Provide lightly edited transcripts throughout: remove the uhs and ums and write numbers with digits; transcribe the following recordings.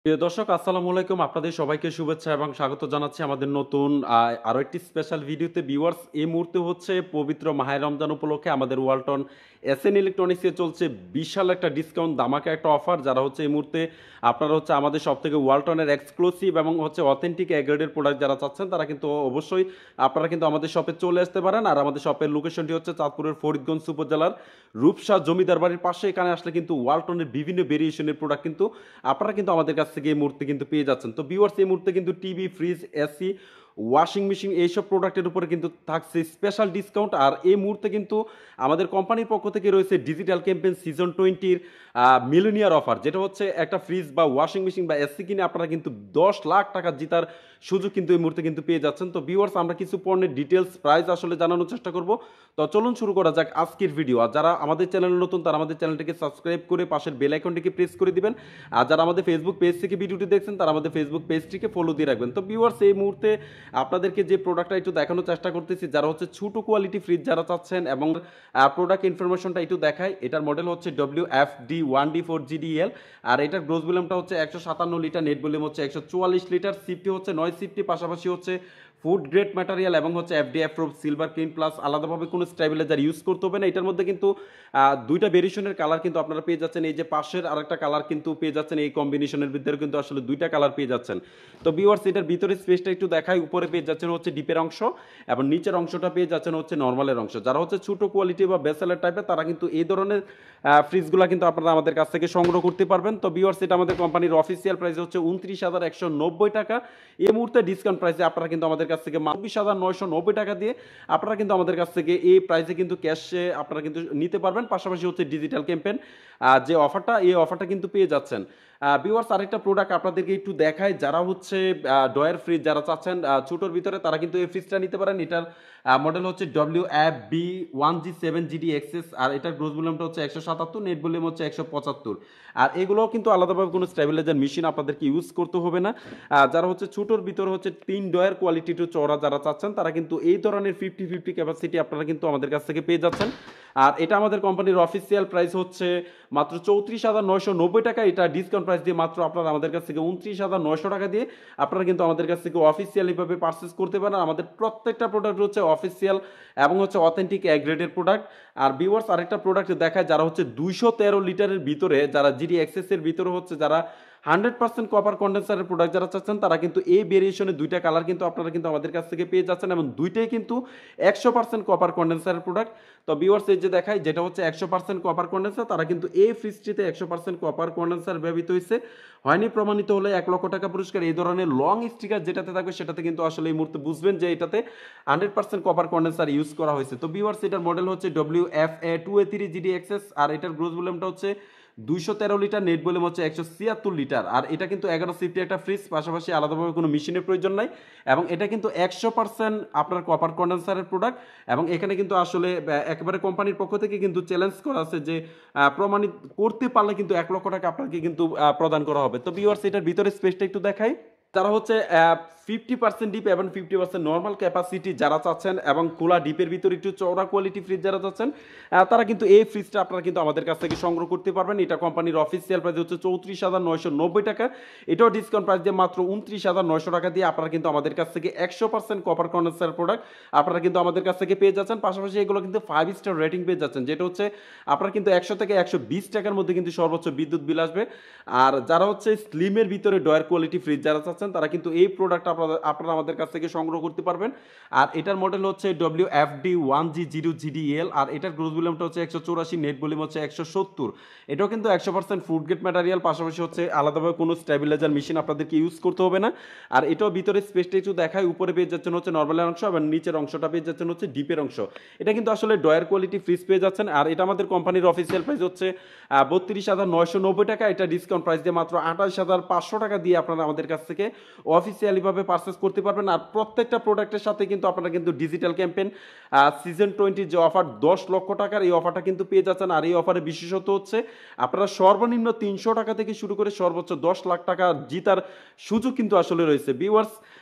প্রিয় দর্শক আসসালামু আলাইকুম, আপনাদের সবাইকে শুভেচ্ছা এবং স্বাগত জানাচ্ছি আমাদের নতুন আরো একটি স্পেশাল ভিডিওতে। ভিউয়ার্স, এই মুহূর্তে হচ্ছে পবিত্র মাহে রমজান উপলক্ষে আমাদের ওয়ালটন এস.এন ইলেকট্রনিক্সে চলছে বিশাল একটা ডিসকাউন্ট, ধামাকা একটা অফার। যারা হচ্ছে এই মুহূর্তে আপনারা হচ্ছে আমাদের সব থেকে ওয়ালটনের এক্সক্লুসিভ এবং হচ্ছে অথেন্টিক গ্রেডের প্রোডাক্ট যারা চাচ্ছেন তারা কিন্তু অবশ্যই আপনারা কিন্তু আমাদের শপে চলে আসতে পারেন। আর আমাদের শপের লোকেশনটি হচ্ছে চাঁদপুরের ফরিদগঞ্জ উপজেলার রূপসা জমিদার বাড়ির পাশে। এখানে আসলে কিন্তু ওয়ালটনের বিভিন্ন ভেরিয়েশনের প্রোডাক্ট কিন্তু আপনারা কিন্তু আমাদের কাছ থেকে এই মুহূর্তে কিন্তু পেয়ে যাচ্ছেন। তো ভিউয়ার্স, এই মুহূর্তে কিন্তু TV, fridge, AC, washing machine এইসব প্রোডাক্টের উপরে কিন্তু থাকছে স্পেশাল ডিসকাউন্ট। আর এই মুহূর্তে কিন্তু আমাদের কোম্পানির পক্ষ থেকে রয়েছে ডিজিটাল ক্যাম্পেইন সিজন 20-র মিলিনিয়ার অফার, যেটা হচ্ছে একটা ফ্রিজ বা ওয়াশিং মেশিন বা এসি কিনে আপনারা কিন্তু 10 লাখ টাকা জেতার সুযোগ কিন্তু এই মুহূর্তে কিন্তু পেয়ে যাচ্ছেন। তো ভিউয়ার্স, আমরা কিছু পণ্যের ডিটেলস প্রাইস আসলে জানানোর চেষ্টা করব। তো চলুন শুরু করা যাক আজকের ভিডিও। আর যারা আমাদের চ্যানেলে নতুন তারা আমাদের চ্যানেলটিকে সাবস্ক্রাইব করে পাশের বেল আইকনটিকে প্রেস করে দিবেন। আর যারা আমাদের ফেসবুক পেজ থেকে ভিডিওটি দেখছেন তারা আমাদের ফেসবুক পেজটিকে ফলো দিয়ে রাখবেন। তো ভিউয়ার্স, এই মুহূর্তে আপনাদেরকে যে প্রোডাক্টটা একটু দেখানোর চেষ্টা করতেছি, যারা হচ্ছে ছোট কোয়ালিটি ফ্রিজ যারা চাচ্ছেন এবং প্রোডাক্ট ইনফরমেশনটা একটু দেখায়। এটার মডেল হচ্ছে WFD1D4GDL, আর এটার গ্রোস ভলিউমটা হচ্ছে 157 লিটার, নেট ভলিউম হচ্ছে 144 লিটার, সিফটি হচ্ছে 9 সিফটি, পাশাপাশি হচ্ছে ফুড গ্রেড ম্যাটেরিয়াল এবং হচ্ছে FD approve silver clean plus, আলাদাভাবে কোনো স্টেবিলাইজার ইউজ করতে হবে না। এটার মধ্যে কিন্তু দুইটা ভেরিয়েশনের কালার কিন্তু আপনারা পেয়ে যাচ্ছেন। এই যে পাশের আরেকটা কালার কিন্তু পেয়ে যাচ্ছেন, এই কম্বিনেশনের ভিতরে কিন্তু আসলে দুইটা কালার পেয়ে যাচ্ছেন। তো ভিউয়ার্স, এটার ভিতরে স্পেসটা একটু দেখাই। উপরে পেয়ে যাচ্ছেন হচ্ছে ডিপের অংশ এবং নিচের অংশটা পেয়ে যাচ্ছেন হচ্ছে নর্মালের অংশ। যারা হচ্ছে ছোট কোয়ালিটি বা বেসেলার টাইপের তারা কিন্তু এই ধরনের ফ্রিজগুলো কিন্তু আপনারা আমাদের কাছ থেকে সংগ্রহ করতে পারবেন। তো ভিউয়ার্স, এটা আমাদের কোম্পানির অফিসিয়াল প্রাইস হচ্ছে 29,190 টাকা। এই মুহূর্তে ডিসকাউন্ট প্রাইসে আপনারা কিন্তু আমাদের কাছ থেকে 24,990 টাকা দিয়ে আপনারা কিন্তু আমাদের কাছ থেকে এই প্রাইসে কিন্তু ক্যাশে আপনারা কিন্তু নিতে পারবেন। পাশাপাশি হচ্ছে ডিজিটাল ক্যাম্পেইন যে অফারটা, এই অফারটা কিন্তু পেয়ে যাচ্ছেন। ভিউয়ার্স, আরেকটা প্রোডাক্ট আপনাদেরকে একটু দেখায়। যারা হচ্ছে ডয়ার ফ্রিজ যারা চাচ্ছেন ছোটোর ভিতরে তারা কিন্তু এই ফ্রিজটা নিতে পারেন। এটার মডেল হচ্ছে WFB1G7GD এক্সেস, আর এটার গ্রোস ভলিউমটা হচ্ছে 177, নেট ভলিউম হচ্ছে 175। আর এগুলোও কিন্তু আলাদাভাবে কোনো স্টেবিলাইজার মেশিন আপনাদেরকে ইউজ করতে হবে না। যারা হচ্ছে ছোটোর ভিতরে হচ্ছে 3 ডয়ার কোয়ালিটি টু চওড়া যারা চাচ্ছেন তারা কিন্তু এই ধরনের 50-50 ক্যাপাসিটি আপনারা কিন্তু আমাদের কাছ থেকে পেয়ে যাচ্ছেন। আর এটা আমাদের কোম্পানির অফিসিয়াল প্রাইস হচ্ছে মাত্র 34,990 টাকা। এটা ডিসকাউন্ট প্রাইস দিয়ে মাত্র আপনারা আমাদের কাছ থেকে 29,900 টাকা দিয়ে আপনারা কিন্তু আমাদের কাছ থেকে অফিসিয়ালিভাবে পারচেস করতে পারেন। আমাদের প্রত্যেকটা প্রোডাক্ট হচ্ছে অফিসিয়াল এবং হচ্ছে অথেন্টিক গ্রেডের প্রোডাক্ট। আর ভিউয়ার্স, আরেকটা প্রোডাক্ট দেখায়। যারা হচ্ছে 213 লিটারের ভিতরে, যারা জিডি এক্সেসের ভিতরে হচ্ছে যারা 100% কপার কন্ডেন্সারের প্রোডাক্ট যারা চাচ্ছেন তারা কিন্তু এই ভেরিয়েশনে দুইটা কালার কিন্তু আপনারা কিন্তু আমাদের কাছ থেকে পেয়ে যাচ্ছেন এবং দুইটাই কিন্তু 100% কপার কন্ডেন্সারের প্রোডাক্ট। তো ভিউয়ার্স, এই যে দেখায় যেটা হচ্ছে 100% কপার কন্ডেন্সার, তারা কিন্তু এই ফ্রিজটিতে 100% কপার কন্ডেন্সার ব্যবহৃত হয়েছে। হয়নি প্রমাণিত হলে 1 লক্ষ টাকা পুরস্কার। এই ধরনের লং স্টিকার যেটাতে থাকবে সেটাতে কিন্তু আসলে এই মুহূর্তে বুঝবেন যে এটাতে 100% কপার কন্ডেন্সার ইউজ করা হয়েছে। তো ভিউয়ার্স, এটার মডেল হচ্ছে WFA2A3GD এক্সেস, আর এটার গ্রোস ভলিউমটা হচ্ছে 213 লিটার, নেট ভলিউম হচ্ছে 176 লিটার। আর এটা কিন্তু 11 সিফটি একটা ফ্রিজ, পাশাপাশি আলাদাভাবে কোনো মেশিনের প্রয়োজন নাই এবং এটা কিন্তু 100% আপনার কপার কন্ডেন্সারের প্রোডাক্ট। এবং এখানে কিন্তু আসলে একেবারে কোম্পানির পক্ষ থেকে কিন্তু চ্যালেঞ্জ করা আছে যে প্রমাণিত করতে পারলে কিন্তু 1 লক্ষ টাকা আপনাকে কিন্তু প্রদান করা হবে। তো ভিউয়ার্স, এটার ভিতরে স্পেসটা একটু দেখাই। যারা হচ্ছে 50% ডিপ এবং 50% নর্মাল ক্যাপাসিটি যারা চাচ্ছেন এবং খোলা ডিপের ভিতরে একটু চওড়া কোয়ালিটি ফ্রিজ যারা চাচ্ছেন তারা কিন্তু এই ফ্রিজটা আপনারা কিন্তু আমাদের কাছ থেকে সংগ্রহ করতে পারবেন। এটা কোম্পানির অফিসিয়াল প্রাইস হচ্ছে 34,990 টাকা। এটাও ডিসকাউন্ট প্রাইস দিয়ে মাত্র 29,900 টাকা দিয়ে আপনারা কিন্তু আমাদের কাছ থেকে 100% কপার কন্ডেন্সার প্রোডাক্ট আপনারা কিন্তু আমাদের কাছ থেকে পেয়ে যাচ্ছেন। পাশাপাশি এগুলো কিন্তু 5 স্টার রেটিং পেয়ে যাচ্ছেন, যেটা হচ্ছে আপনারা কিন্তু 100 থেকে 120 টাকার মধ্যে কিন্তু সর্বোচ্চ বিদ্যুৎ বিল আসবে। আর যারা হচ্ছে স্লিমের ভিতরে ডয়ার কোয়ালিটি ফ্রিজ যারা চাচ্ছেন তারা কিন্তু এই প্রোডাক্ট আপনারা আমাদের কাছ থেকে সংগ্রহ করতে পারবেন। আর এটার মডেল হচ্ছে WFD1G0GDL, আর এটার গ্রোস ভলিউমটা হচ্ছে 184, নেট ভলিউম হচ্ছে 170। এটাও কিন্তু 100% ফুড গ্রেড ম্যাটেরিয়াল, পাশাপাশি হচ্ছে আলাদাভাবে কোনো স্টেবিলাইজার মেশিন আপনাদেরকে ইউজ করতে হবে না। আর এটাও ভিতরে স্পেসটা একটু দেখায়। উপরে পেয়ে যাচ্ছেন হচ্ছে নর্মালের অংশ এবং নিচের অংশটা পেয়ে যাচ্ছেন হচ্ছে ডিপের অংশ। এটা কিন্তু আসলে ডয়ার কোয়ালিটি ফ্রিজ পেয়ে যাচ্ছেন। আর এটা আমাদের কোম্পানির অফিসিয়াল প্রাইস হচ্ছে 32,990 টাকা। এটা ডিসকাউন্ট প্রাইস দিয়ে মাত্র 28,500 টাকা দিয়ে আপনারা আমাদের কাছ থেকে অফিসিয়ালিভাবে পারচেস করতে পারবেন। আর প্রত্যেকটা প্রোডাক্টের সাথে কিন্তু আপনারা কিন্তু ডিজিটাল ক্যাম্পেইন সিজন 20 যে অফার 10 লক্ষ টাকার এই অফারটা কিন্তু পেয়ে যাচ্ছেন। আর এই অফারের বিশেষত্ব হচ্ছে আপনারা সর্বনিম্ন 300 টাকা থেকে শুরু করে সর্বোচ্চ 10 লাখ টাকা জিতার সুযোগ কিন্তু আসলে রয়েছে। ভিউয়ার্স,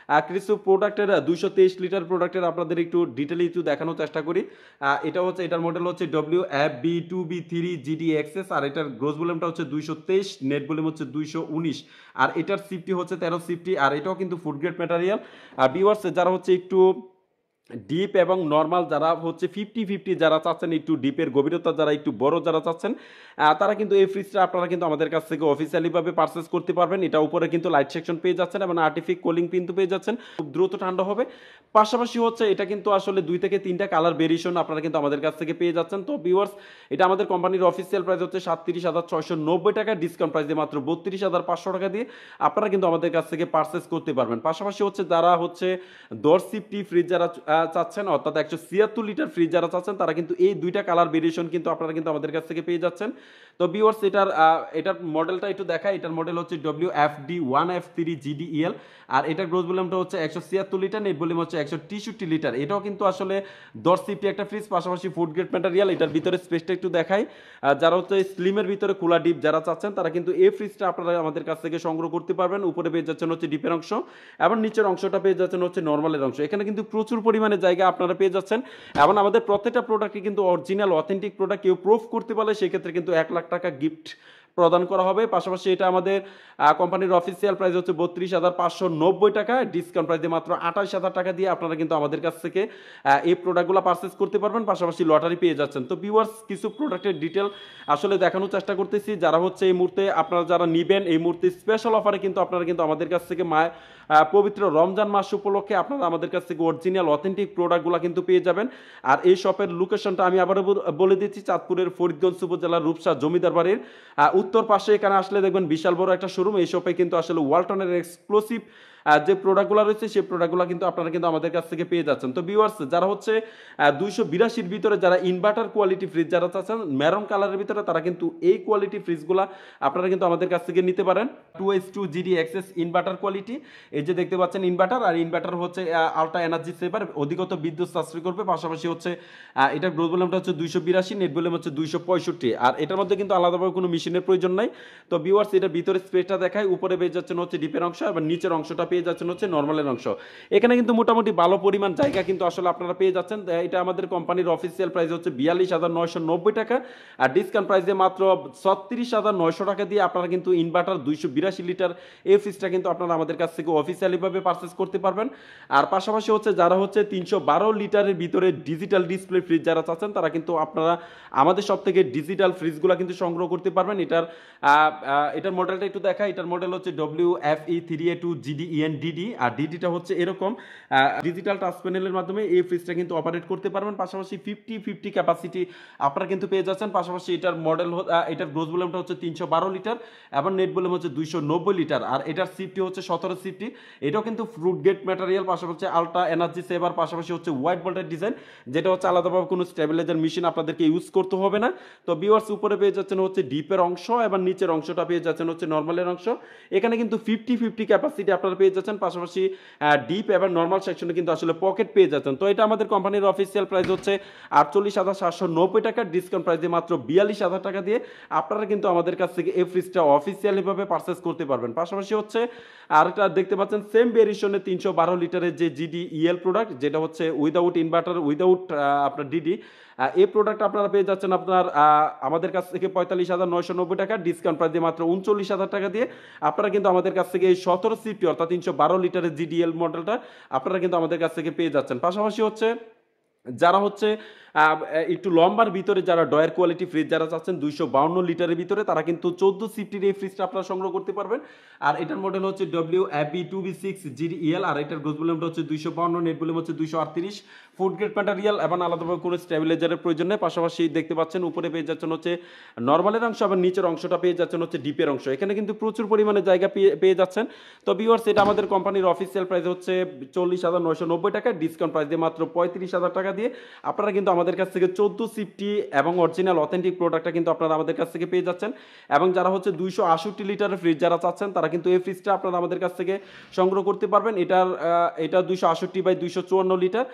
কিছু প্রোডাক্টের 223 লিটার প্রোডাক্টের আপনাদের একটু ডিটেইলি একটু দেখানোর চেষ্টা করি। এটা হচ্ছে, এটার মডেল হচ্ছে WF-B2B3GD এক্সএস, আর এটার গ্রোস ভলিউমটা হচ্ছে 223, নেট ভলিউম হচ্ছে 219, আর এটার সিফটি হচ্ছে 13 সিফটি, আর এটাও কিন্তু ফুড গ্রেড ম্যাটেরিয়াল। আর ভিউয়ার্স, যারা হচ্ছে একটু ডিপ এবং নর্মাল, যারা হচ্ছে 50-50 যারা চাচ্ছেন, একটু ডিপের গভীরতা যারা একটু বড় যারা চাচ্ছেন, তারা কিন্তু এই ফ্রিজটা আপনারা কিন্তু আমাদের কাছ থেকে অফিসিয়ালিভাবে পারচেস করতে পারবেন। এটা উপরে কিন্তু লাইট সেকশন পেয়ে যাচ্ছেন এবং আর্টিফিক কুলিং কিন্তু পেয়ে যাচ্ছেন, খুব দ্রুত ঠান্ডা হবে। পাশাপাশি হচ্ছে এটা কিন্তু আসলে 2 থেকে 3টা কালার ভেরিয়েশন আপনারা কিন্তু আমাদের কাছ থেকে পেয়ে যাচ্ছেন। তো ভিউয়ার্স, এটা আমাদের কোম্পানির অফিসিয়াল প্রাইস হচ্ছে 37,690 টাকা, ডিসকাউন্ট প্রাইস দিয়ে মাত্র 32,500 টাকা দিয়ে আপনারা কিন্তু আমাদের কাছ থেকে পারচেস করতে পারবেন। পাশাপাশি হচ্ছে যারা হচ্ছে 10 সিফটি ফ্রিজ যারা চাচ্ছেন, অর্থাৎ 176 লিটার ফ্রিজ যারা চাচ্ছেন, তারা কিন্তু এই 2টা কালার ভেরিয়েশন কিন্তু আপনারা কিন্তু আমাদের কাছ থেকে পেয়ে যাচ্ছেন। তো ভিউয়ার্স, এটার মডেলটা একটু দেখা। এটার মডেল হচ্ছে WFD1F3GDEL, আর এটার গ্রোস ভলিউমটা হচ্ছে 176 লিটার, নেট ভলিউম হচ্ছে 163 লিটার। এটাও কিন্তু আসলে 10 সিফটি একটা ফ্রিজ, পাশাপাশি ফুড গ্রেড ম্যাটেরিয়াল। এটার ভিতরে স্পেসটা একটু দেখাই। যারা হচ্ছে স্লিমের ভিতরে খোলা ডিপ যারা চাচ্ছেন, তারা কিন্তু এই ফ্রিজটা আপনারা আমাদের কাছ থেকে সংগ্রহ করতে পারবেন। উপরে পেয়ে যাচ্ছেন হচ্ছে ডিপের অংশ এবং নিচের অংশটা পেয়ে যাচ্ছেন হচ্ছে নর্মালের অংশ। এখানে কিন্তু প্রচুর পরিমাণে জায়গা আপনারা পেয়ে যাচ্ছেন এবং আমাদের প্রত্যেকটা প্রোডাক্টই কিন্তু অরিজিনাল অথেন্টিক প্রোডাক্ট। কেউ প্রুফ করতে পারলে সেক্ষেত্রে কিন্তু 1 লাখ টাকা গিফট প্রদান করা হবে। পাশাপাশি এটা আমাদের কোম্পানির অফিসিয়াল প্রাইস হচ্ছে 32,590 টাকা, ডিসকাউন্ট প্রাইস দিয়ে মাত্র 28,000 টাকা দিয়ে আপনারা কিন্তু আমাদের কাছ থেকে এই প্রোডাক্টগুলো পারচেস করতে পারবেন। পাশাপাশি লটারি পেয়ে যাচ্ছেন। তো ভিউয়ার্স, কিছু প্রোডাক্টের ডিটেল আসলে দেখানোর চেষ্টা করতেছি। যারা হচ্ছে এই মুহূর্তে আপনারা যারা নিবেন, এই মুহূর্তে স্পেশাল অফারে কিন্তু আপনারা কিন্তু আমাদের কাছ থেকে পবিত্র রমজান মাস উপলক্ষে আপনারা আমাদের কাছ থেকে অরিজিনাল অথেন্টিক প্রোডাক্টগুলো কিন্তু পেয়ে যাবেন। আর এই শপের লোকেশনটা আমি আবারও বলে দিচ্ছি, চাঁদপুরের ফরিদগঞ্জ উপজেলার রূপসা জমিদার বাড়ির উত্তর পাশে। এখানে আসলে দেখবেন বিশাল বড় একটা শোরুম। এই শপে কিন্তু আসলে ওয়ালটনের এক্সক্লুসিভ যে প্রোডাক্টগুলো রয়েছে সেই প্রোডাক্টগুলো কিন্তু আপনারা কিন্তু আমাদের কাছ থেকে পেয়ে যাচ্ছেন। তো ভিউয়ার্স, যারা হচ্ছে 282-র ভিতরে যারা ইনভার্টার কোয়ালিটি ফ্রিজ যারা চাচ্ছেন মেরুন কালারের ভিতরে, তারা কিন্তু এই কোয়ালিটি ফ্রিজগুলো আপনারা কিন্তু আমাদের কাছ থেকে নিতে পারেন। 2H2GD এক্সএস ইনভার্টার কোয়ালিটি, এই যে দেখতে পাচ্ছেন ইনভার্টার, আর ইনভার্টার হচ্ছে আলট্রা এনার্জি সেভার, অধিকত বিদ্যুৎ সাশ্রয় করবে। পাশাপাশি হচ্ছে এটার গ্রোথ ভলিউমটা হচ্ছে 282, নেট ভলিউম হচ্ছে 265, আর এটার মধ্যে কিন্তু আলাদাভাবে কোনো মেশিনের প্রয়োজন নাই। তো ভিউয়ার্স, এটার ভিতরে স্পেসটা দেখায়। উপরে পেয়ে যাচ্ছেন হচ্ছে ডিপের অংশ এবং নিচের অংশটা পেয়ে যাচ্ছেন হচ্ছে নর্মালের অংশ। এখানে কিন্তু মোটামুটি ভালো পরিমাণ জায়গা কিন্তু আসলে আপনারা পেয়ে যাচ্ছেন। এটা আমাদের কোম্পানির অফিসিয়াল প্রাইস হচ্ছে 42,990 টাকা, আর ডিসকাউন্ট প্রাইস দিয়ে মাত্র 36,900 টাকা দিয়ে আপনারা কিন্তু ইনভার্টার 282 লিটার এই ফ্রিজটা কিন্তু আপনারা আমাদের কাছ থেকে অফিসিয়ালিভাবে পারচেস করতে পারবেন। আর পাশাপাশি হচ্ছে যারা হচ্ছে 312 লিটারের ভিতরে ডিজিটাল ডিসপ্লে ফ্রিজ যারা চাচ্ছেন, তারা কিন্তু আপনারা আমাদের সব থেকে ডিজিটাল ফ্রিজগুলো কিন্তু সংগ্রহ করতে পারবেন। এটার মডেলটা একটু দেখা। এটার মডেল হচ্ছে WFE3A2GDENDD, আর ডিডিটা হচ্ছে এরকম ডিজিটাল টাচ প্যানেলের মাধ্যমে এই ফ্রিজটা কিন্তু অপারেট করতে পারবেন। পাশাপাশি 50-50 ক্যাপাসিটি আপনারা কিন্তু পেয়ে যাচ্ছেন। পাশাপাশি এটার এটার গ্রোস ভলিউমটা হচ্ছে 312 লিটার এবং নেট ভলিউম হচ্ছে 290 লিটার, আর এটার সিফটি হচ্ছে 17 সিফটি। এটাও কিন্তু ফ্রুট গেট ম্যাটেরিয়াল, পাশাপাশি আলট্রা এনার্জি সেভার, পাশাপাশি হচ্ছে হোয়াইট বোল্টের ডিজাইন, যেটা হচ্ছে আলাদাভাবে কোনো স্টেবিলাইজার মেশিন আপনাদেরকে ইউজ করতে হবে না। তো ভিউয়ার্স, উপরে পেয়ে যাচ্ছেন হচ্ছে ডিপের অংশ এবং নিচের অংশটা পেয়ে যাচ্ছেন হচ্ছে নর্মালের অংশ। এখানে কিন্তু 50-50 ক্যাপাসিটি আপনারা পেয়ে যাচ্ছেন। পাশাপাশি ডিপ এবং নর্মাল সেকশনে কিন্তু আসলে পকেট পেয়ে যাচ্ছেন। তো এটা আমাদের কোম্পানির অফিসিয়াল প্রাইস হচ্ছে 48,790 টাকা, ডিসকাউন্ট প্রাইস দিয়ে মাত্র 42,000 টাকা দিয়ে আপনারা কিন্তু আমাদের কাছ থেকে এই ফ্রিজটা অফিসিয়ালিভাবে পারচেস করতে পারবেন। পাশাপাশি হচ্ছে আরেকটা দেখতে পাচ্ছেন সেম ভেরিয়েশনে 312 লিটারের যে GDEL প্রোডাক্ট, যেটা হচ্ছে উইদাউট ইনভার্টার, উইদাউট আপনার ডিডি, এই প্রোডাক্ট আপনারা পেয়ে যাচ্ছেন আপনার আমাদের কাছ থেকে 45,990 টাকা, ডিসকাউন্ট প্রাইস দিয়ে মাত্র 39,000 টাকা দিয়ে আপনারা কিন্তু আমাদের কাছ থেকে এই 17 সিফটি অর্থাৎ 312 লিটারের GDEL মডেলটা আপনারা কিন্তু আমাদের কাছ থেকে পেয়ে যাচ্ছেন। পাশাপাশি হচ্ছে যারা হচ্ছে একটু লম্বার ভিতরে যারা ডয়ার কোয়ালিটি ফ্রিজ যারা চাচ্ছেন 252 লিটারের ভিতরে, তারা কিন্তু 14 সিফটির এই ফ্রিজটা আপনারা সংগ্রহ করতে পারবেন। আর এটার মডেল হচ্ছে WFB2B6GDEL, আর এটার গ্রোস ভলিউমটা হচ্ছে 252, নেট ভলিউম হচ্ছে 238, ফুড গ্রেড ম্যাটেরিয়াল এবং আলাদাভাবে কোনো স্টেবিলাইজারের প্রয়োজন নেই। পাশাপাশি দেখতে পাচ্ছেন উপরে পেয়ে যাচ্ছেন হচ্ছে নর্মালের অংশ এবং নিচের অংশটা পেয়ে যাচ্ছেন হচ্ছে ডিপের অংশ। এখানে কিন্তু প্রচুর পরিমাণে জায়গা পেয়ে যাচ্ছেন। তো ভিউয়ার্স, এটা আমাদের কোম্পানির অফিসিয়াল প্রাইস হচ্ছে 40,990 টাকা, ডিসকাউন্ট প্রাইস দিয়ে মাত্র 35,000 টাকা দিয়ে আপনারা কিন্তু আমাদের কাছ থেকে 14 সিফটি এবং অরিজিনাল অথেন্টিক প্রোডাক্টটা কিন্তু আপনারা আমাদের কাছ থেকে পেয়ে যাচ্ছেন। এবং যারা হচ্ছে 268 লিটারের ফ্রিজ যারা চাচ্ছেন তারা কিন্তু এই ফ্রিজটা আপনারা আমাদের কাছ থেকে সংগ্রহ করতে পারবেন। এটা 268 বাই 254 লিটার।